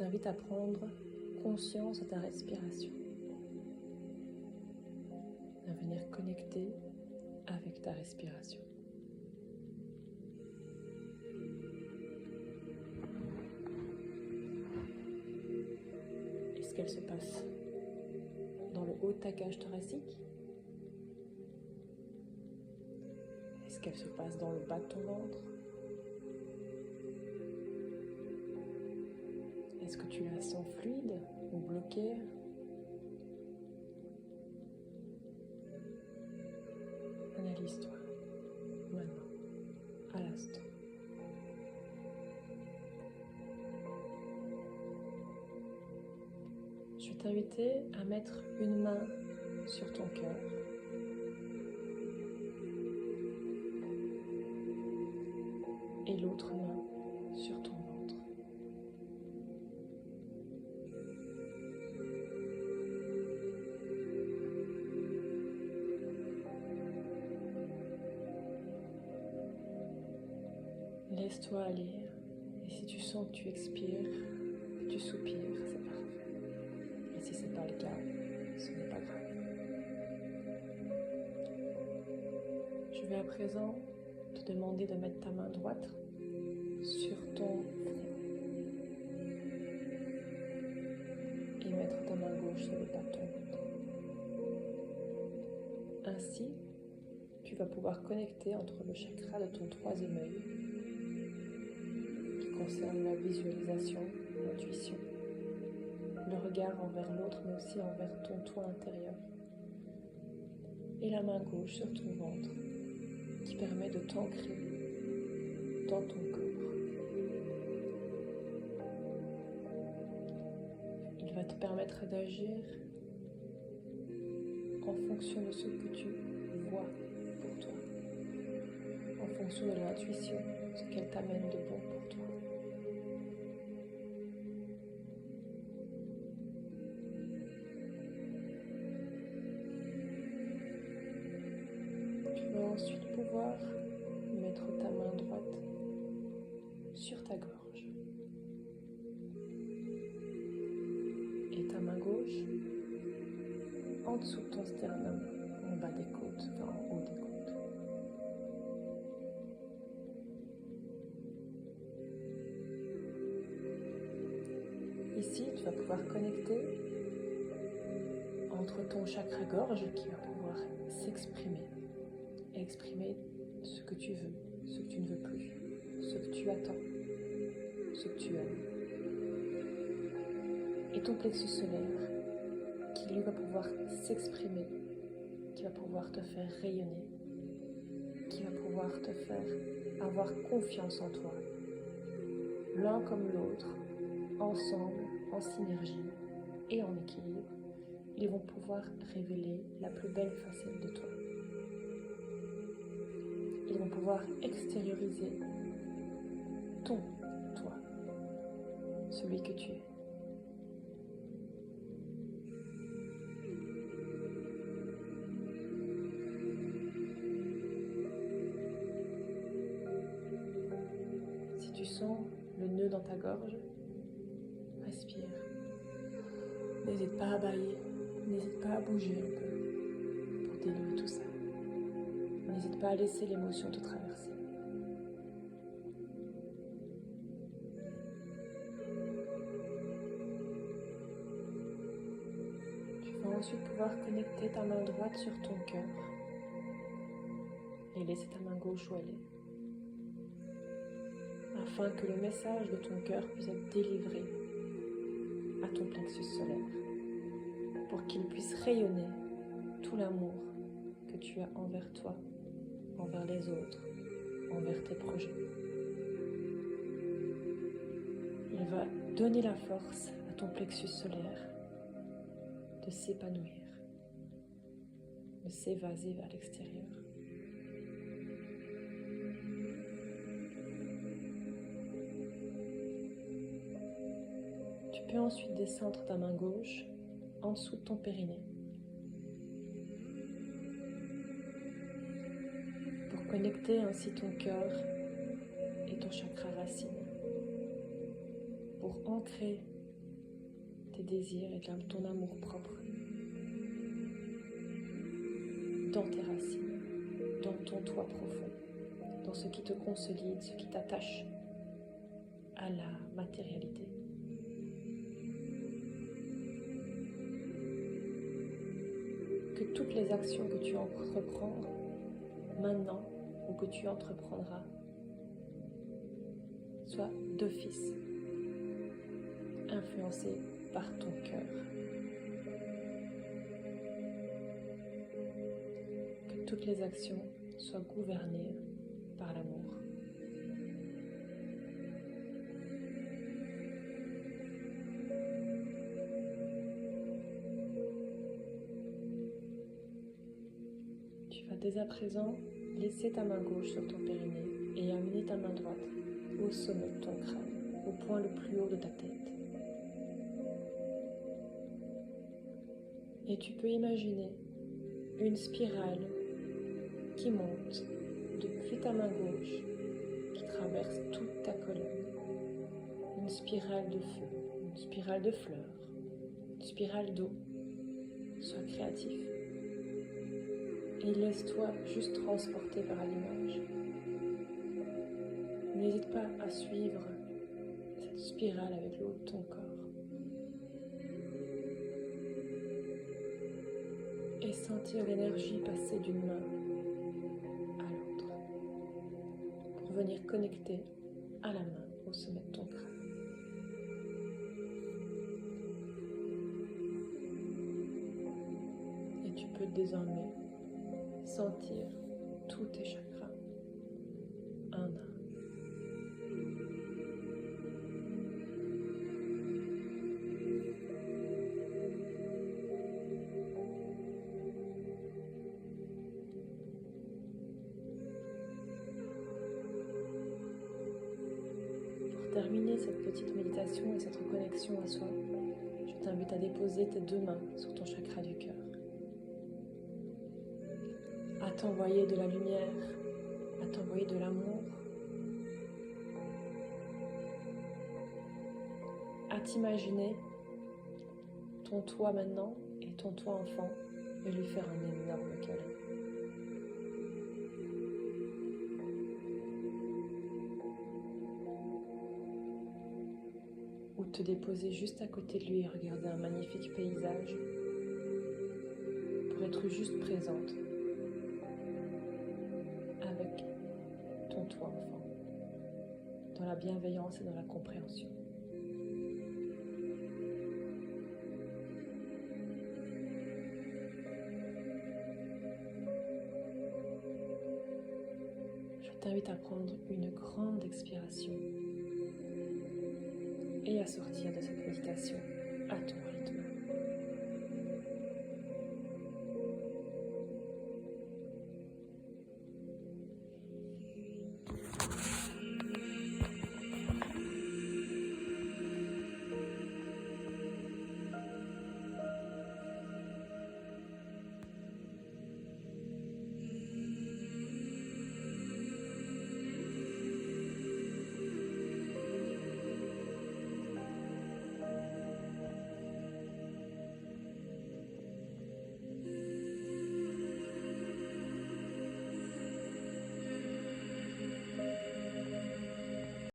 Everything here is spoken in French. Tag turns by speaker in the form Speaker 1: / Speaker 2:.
Speaker 1: t'invite à prendre conscience de ta respiration, à venir connecter avec ta respiration. Est-ce qu'elle se passe dans le haut de ta cage thoracique? Est-ce qu'elle se passe dans le bas de ton ventre? Est-ce que tu la sens fluide ou bloquée? Analyse-toi maintenant, à l'instant. Je vais t'inviter à mettre une main sur ton cœur et l'autre main sur ton ventre. Laisse-toi aller, et si tu sens que tu expires, que tu soupires, c'est parfait. Et si ce n'est pas le cas, ce n'est pas grave. Je vais à présent te demander de mettre ta main droite sur ton front et mettre ta main gauche sur le bas de ton ventre. Ainsi, tu vas pouvoir connecter entre le chakra de ton troisième œil, qui concerne la visualisation, l'intuition, le regard envers l'autre, mais aussi envers ton toi intérieur, et la main gauche sur ton ventre, qui permet de t'ancrer dans ton corps. Il va te permettre d'agir en fonction de ce que tu vois pour toi, en fonction de l'intuition, ce qu'elle t'amène de bon pour toi. Tu vas ensuite pouvoir mettre ta main droite sur ta gorge et ta main gauche en dessous de ton sternum, en bas des côtes, enfin en haut des côtes. Ici, tu vas pouvoir connecter entre ton chakra-gorge qui va pouvoir s'exprimer, et exprimer ce que tu veux, ce que tu ne veux plus, ce que tu attends, ce que tu aimes. Et ton plexus solaire qui lui va pouvoir s'exprimer, qui va pouvoir te faire rayonner, qui va pouvoir te faire avoir confiance en toi, l'un comme l'autre, ensemble, en synergie et en équilibre, ils vont pouvoir révéler la plus belle facette de toi. Ils vont pouvoir extérioriser ton toi, celui que tu es. Si tu sens le nœud dans ta gorge, respire. N'hésite pas à bâiller, n'hésite pas à bouger un peu pour dénouer tout ça. N'hésite pas à laisser l'émotion te traverser. Tu vas ensuite pouvoir connecter ta main droite sur ton cœur et laisser ta main gauche où elle est, afin que le message de ton cœur puisse être délivré à ton plexus solaire, pour qu'il puisse rayonner tout l'amour que tu as envers toi, envers les autres, envers tes projets. Il va donner la force à ton plexus solaire de s'épanouir, de s'évaser vers l'extérieur. Tu peux ensuite descendre ta main gauche en dessous de ton périnée pour connecter ainsi ton cœur et ton chakra racine, pour ancrer tes désirs et ton amour propre dans tes racines, dans ton toit profond, dans ce qui te consolide, ce qui t'attache à la matérialité. Que toutes les actions que tu entreprends maintenant ou que tu entreprendras soient d'office influencées par ton cœur. Que toutes les actions soient gouvernées par l'amour. Tu vas dès à présent laisser ta main gauche sur ton périnée et amener ta main droite au sommet de ton crâne, au point le plus haut de ta tête. Et tu peux imaginer une spirale qui monte depuis ta main gauche, qui traverse toute ta colonne. Une spirale de feu, une spirale de fleurs, une spirale d'eau. Sois créatif. Et laisse-toi juste transporter par l'image. N'hésite pas à suivre cette spirale avec le haut de ton corps. Et sentir l'énergie passer d'une main à l'autre pour venir connecter à la main au sommet de ton crâne. Et tu peux désormais sentir tous tes chakras, un à un. Pour terminer cette petite méditation et cette reconnexion à soi, je t'invite à déposer tes deux mains sur ton chakra du cœur, à t'envoyer de la lumière, à t'envoyer de l'amour, à t'imaginer ton toi maintenant et ton toi enfant et lui faire un énorme câlin. Ou te déposer juste à côté de lui et regarder un magnifique paysage pour être juste présente avec ton toi enfant, dans la bienveillance et dans la compréhension. Je t'invite à prendre une grande expiration et à sortir de cette méditation à ton rythme.